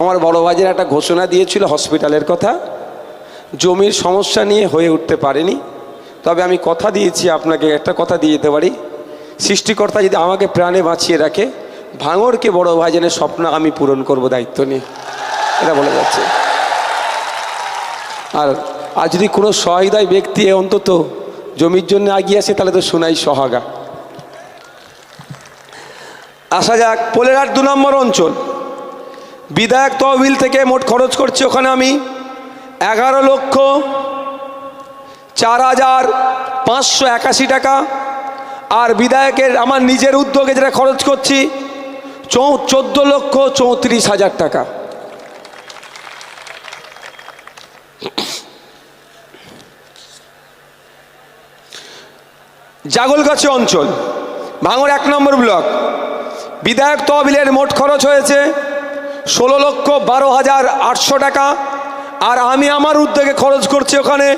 আমার বড় ভাইয়ের একটা ঘোষণা দিয়েছিল হসপিটালের কথা, জমির সমস্যা নিয়ে হয়ে উঠতে পারেনি। তবে আমি কথা দিয়েছি, আপনাকে একটা কথা দিয়ে দিতে পারি, সৃষ্টিকর্তা যদি আমাকে প্রাণে বাঁচিয়ে রাখে, ভাঙড়কে বড় ভাইজানের স্বপ্ন আমি পূরণ করব দায়িত্ব নিয়ে, এটা বলে যাচ্ছে। আর যদি কোনো সহৃদয় ব্যক্তি অন্তত জমির জন্য এগিয়ে আসে, তাহলে তো শোনাই সহাগা। আসা যাক পোলেরহাট 2 নম্বর অঞ্চল। বিধায়ক তহবিল থেকে মোট খরচ করছি ওখানে আমি 11,04,581 টাকা। আর বিধায়কের আমার নিজের উদ্যোগে যেটা খরচ করছি 14,34,000 টাকা। জাগলগাছি অঞ্চল, ভাঙড় 1 নম্বর ব্লক। বিধায়ক তহবিলের মোট খরচ হয়েছে 16,12,800 টাকা। আর আমি আমার উদ্যোগে খরচ করছি ওখানে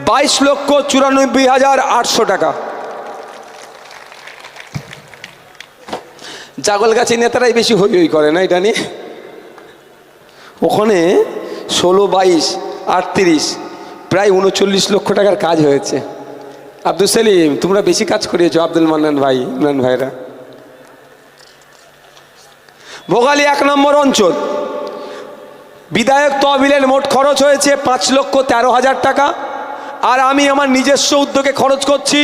22,94,800 টাকা। জাগলগাছি নেতারাই বেশি হই হই করে না এটা নিয়ে। ওখানে 16, 22, 38 প্রায় 39 লক্ষ টাকার কাজ হয়েছে। আব্দুল সেলিম, তোমরা বেশি কাজ করিয়েছো, আব্দুল মান্নান ভাই, ইমরান ভাইরা। ভোগালী 1 নম্বর অঞ্চল। বিধায়ক তহবিলের মোট খরচ হয়েছে 5,13,000 টাকা। আর আমি আমার নিজস্ব উদ্যোগে খরচ করছি